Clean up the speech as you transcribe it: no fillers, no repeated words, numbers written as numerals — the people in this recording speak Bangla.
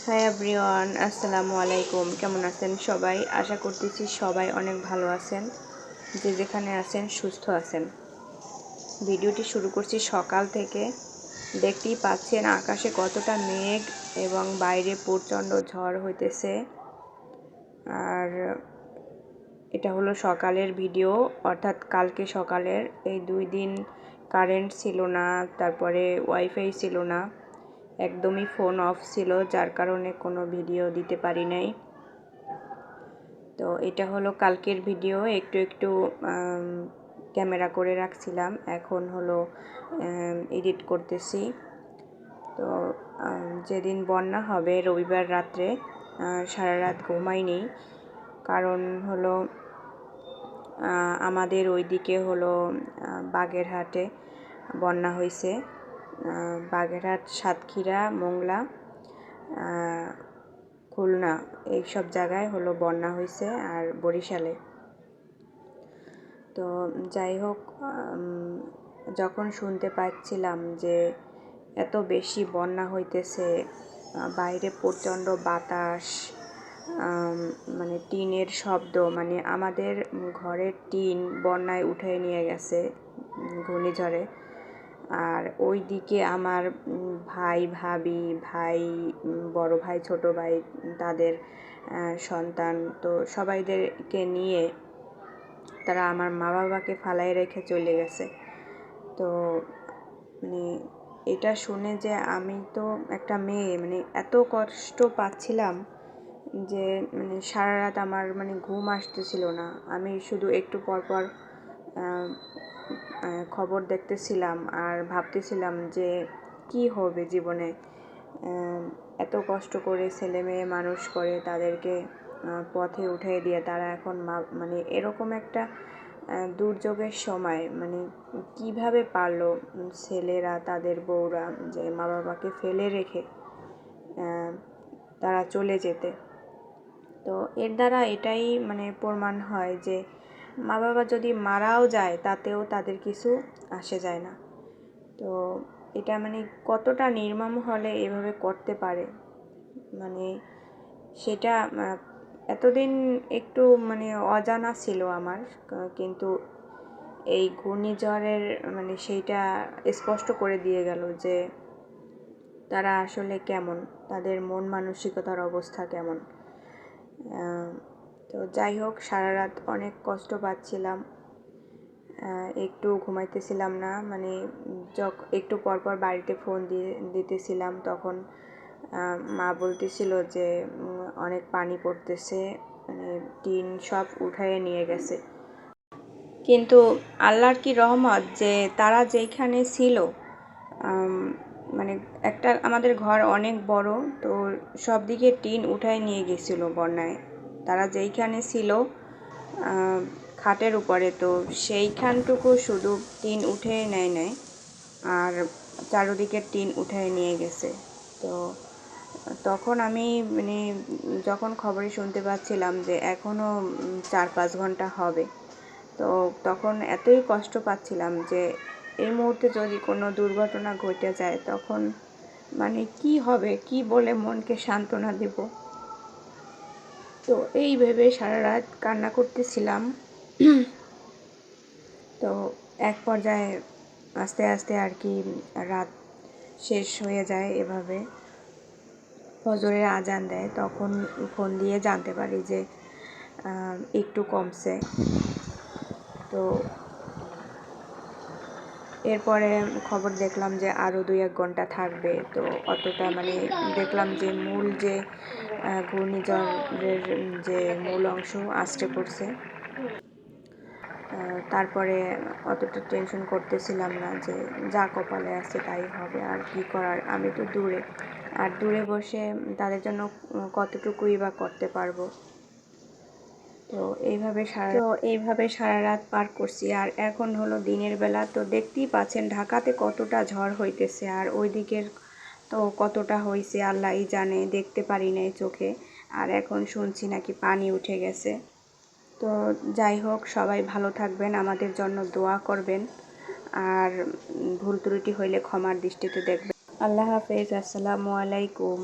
হাই এভরিওয়ান, আসসালামু আলাইকুম। কেমন আছেন সবাই? আশা করতেছি সবাই অনেক ভালো আছেন, যে যেখানে আছেন সুস্থ আছেন। ভিডিওটি শুরু করছি সকাল থেকে। দেখতেই পাচ্ছেন আকাশে কতটা মেঘ এবং বাইরে প্রচণ্ড ঝড় হইতেছে। আর এটা হলো সকালের ভিডিও, অর্থাৎ কালকে সকালের। এই 2 দিন কারেন্ট ছিল না, তারপরে ওয়াইফাই ছিল না, একদমই ফোন অফ ছিল, যার কারণে কোনো ভিডিও দিতে পারি নাই। তো এটা হলো কালকের ভিডিও। একটু একটু ক্যামেরা করে রাখছিলাম, এখন হলো এডিট করতেছি। তো যেদিন বন্যা হবে রবিবার রাত্রে সারা রাত ঘুমাইনি, কারণ হলো আমাদের ওইদিকে হলো বাগেরহাটে বন্যা হয়েছে। বাগেরহাট, সাতক্ষীরা, মোংলা, খুলনা এইসব জায়গায় হলো বন্যা হয়েছে, আর বরিশালে। তো যাই হোক, যখন শুনতে পাচ্ছিলাম যে এত বেশি বন্যা হইতেছে, বাইরে প্রচণ্ড বাতাস, মানে টিনের শব্দ, মানে আমাদের ঘরের টিন বন্যায় উঠে নিয়ে গেছে ঘূর্ণিঝড়ে। আর ওই দিকে আমার ভাই, ভাবি, ভাই, বড় ভাই, ছোট ভাই, তাদের সন্তান, তো সবাইদেরকে নিয়ে তারা আমার মা বাবাকে ফালাই রেখে চলে গেছে। তো মানে এটা শুনে যে আমি তো একটা মেয়ে, মানে এত কষ্ট পাচ্ছিলাম যে মানে সারা রাত আমার মানে ঘুম আসতেছিল না। আমি শুধু একটু পর পর খবর দেখতেছিলাম আর ভাবতেছিলাম যে কি হবে জীবনে। এত কষ্ট করে ছেলে মেয়ে মানুষ করে, তাদেরকে পথে উঠিয়ে দিয়ে তারা এখন মানে এরকম একটা দুর্যোগের সময় মানে কিভাবে পারলো ছেলেরা, তাদের বউরা, যে মা বাবাকে ফেলে রেখে তারা চলে যেতে। তো এর দ্বারা এটাই মানে প্রমাণ হয় যে মা বাবা যদি মারাও যায় তাতেও তাদের কিছু আসে যায় না। তো এটা মানে কতটা নির্মম হলে এভাবে করতে পারে, মানে সেটা এতদিন একটু মানে অজানা ছিল আমার, কিন্তু এই ঘূর্ণিঝড়ের মানে সেইটা স্পষ্ট করে দিয়ে গেল যে তারা আসলে কেমন, তাদের মন মানসিকতার অবস্থা কেমন। তো যাই হোক, সারা রাত অনেক কষ্ট পাচ্ছিলাম, একটু ঘুমাইতেছিলাম না, মানে একটু পরপর বাড়িতে ফোন দিতেছিলাম, তখন মা বলতেছিল যে অনেক পানি পড়তেছে, মানে টিন সব উঠায়ে নিয়ে গেছে। কিন্তু আল্লাহর কি রহমত যে তারা যেইখানে ছিল, মানে একটা আমাদের ঘর অনেক বড়, তো সব দিকে টিন উঠায় নিয়ে গেছিল বন্যায়। তারা যেইখানে ছিল খাটের উপরে, তো সেইখানটুকু শুধু টিন উঠে নেয় আর চারোদিকে টিন উঠায় নিয়ে গেছে। তো তখন আমি মানে যখন খবরে শুনতে পাচ্ছিলাম যে এখনও 4-5 ঘন্টা হবে, তো তখন এতই কষ্ট পাচ্ছিলাম যে এই মুহূর্তে যদি কোনো দুর্ঘটনা ঘটে যায় তখন মানে কি হবে, কি বলে মনকে সান্ত্বনা দেব। তো এই ভেবে সারা রাত কান্না করতেছিলাম। তো এক পর্যায়ে আস্তে আস্তে আর কি রাত শেষ হয়ে যায়। এভাবে ফজরের আজান দেয়, তখন ফোন দিয়ে জানতে পারি যে একটু কমছে। তো এরপরে খবর দেখলাম যে আরও 2-1 ঘন্টা থাকবে। তো অতটা মানে দেখলাম যে মূল যে ঘূর্ণিঝড়ের যে মূল অংশ আছড়ে পড়ছে। তারপরে অতটা টেনশন করতেছিলাম না, যে যা কপালে আছে তাই হবে, আর কি করার, আমি তো দূরে, আর দূরে বসে তাদের জন্য কতটুকুই বা করতে পারবো। তো এইভাবে সারা রাত পার করছি। আর এখন হলো দিনের বেলা, তো দেখতেই পাচ্ছেন ঢাকাতে কতটা ঝড় হইতেছে, আর ওই দিকের তো কতটা হয়েছে আল্লাহই জানে, দেখতে পারি নাই চোখে। আর এখন শুনছি নাকি পানি উঠে গেছে। তো যাই হোক, সবাই ভালো থাকবেন, আমাদের জন্য দোয়া করবেন, আর ভুল ত্রুটি হইলে ক্ষমার দৃষ্টিতে দেখবেন। আল্লাহ হাফেজ, আসসালামু আলাইকুম।